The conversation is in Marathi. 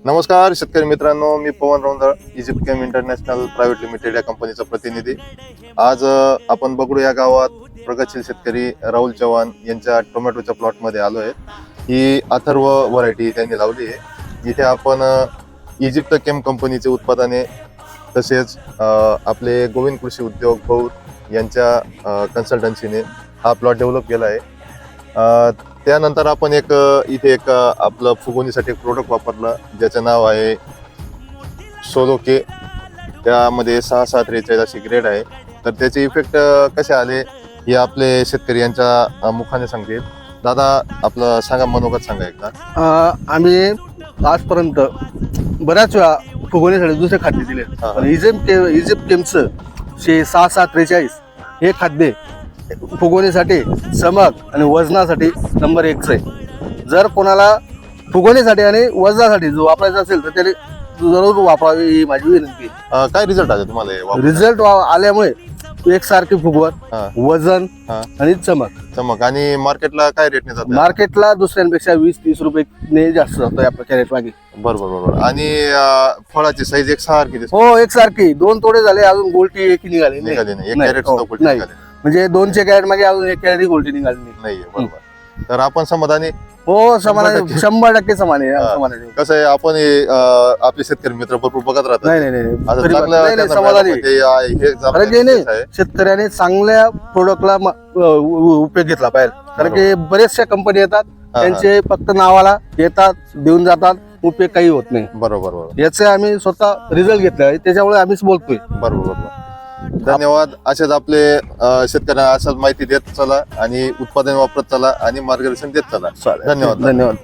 नमस्कार शेतकरी मित्रांनो, मी पवन रौंदळ, इजिप्त केम इंटरनॅशनल प्रायव्हेट लिमिटेड या कंपनीचा प्रतिनिधी। आज आपण बगडू या गावात प्रगतशील शेतकरी राहुल चव्हाण यांच्या टोमॅटोच्या प्लॉटमध्ये आलो आहे। ही अथर्व व्हरायटी त्यांनी लावली आहे। इथे आपण इजिप्त केम कंपनीचे उत्पादने तसेच आपले गोविंद कृषी उद्योग भौर यांच्या कन्सल्टन्सीने हा प्लॉट डेव्हलप केला आहे। त्यानंतर आपण इथे आपलं फुगवणीसाठी एक प्रोडक्ट वापरलं ज्याचं नाव आहे सोलोके। त्यामध्ये 6-6-43 अशी ग्रेड आहे। तर त्याचे इफेक्ट कसे आले हे आपले शेतकरी यांच्या मुखाने सांगतील। दादा, आपलं सांगा, मनोगत सांगा एकदा। आम्ही आजपर्यंत बऱ्याच वेळा फुगवणीसाठी दुसरे खाद्य दिले, पण इजिप्त केमचं 6-6-43 हे खाद्य फुगवणीसाठी, चमक आणि वजनासाठी नंबर 1 आहे। जर कोणाला फुगवणीसाठी आणि वजनासाठी जो वापरायचा असेल तर त्याने जरूर वापरावी ही माझी विनंती आहे। काय रिझल्ट आले तुम्हाला? रिझल्ट आल्यामुळे एकसारखी फुगवत, वजन आणि चमक आणि मार्केटला काय रेटने जातं? मार्केटला दुसऱ्यांपेक्षा 20-30 रुपये जास्त जातोय आपल्या कॅरेट मागे। बरोबर। आणि फळाची साईज एकसारखी दिसते? हो, एकसारखी। 2 तोडे झाले, अजून गोल्टी एक निघाली नाही, एक नाही, कॅरेट हो, सुद्धा गोल्टी नाही. निघाली म्हणजे 200 कॅरेट मागे अजून 1 कॅरेट गोल्टी निघाली नाहीये। बरोबर। तर आपण समाधानी? हो, समान आहे, 100% समान आहे, समान आहे। कसं आहे, आपण आपले शेतकरी मित्र भरपूर बघत राहतात। नाही, समाधानी शेतकऱ्याने चांगल्या प्रोडक्टला उपयोग घेतला पाहिजे। कारण की बरेचशा कंपनी येतात, त्यांचे फक्त नावाला येतात, देऊन जातात, उपयोग काही होत नाही। बरोबर। याचे आम्ही स्वतः रिझल्ट घेतला, त्याच्यामुळे आम्हीच बोलतोय। बरोबर। धन्यवाद। असेच आपले शेतकऱ्यांना असंच माहिती देत चला आणि उत्पादन वापरत चला आणि मार्गदर्शन देत चला। धन्यवाद।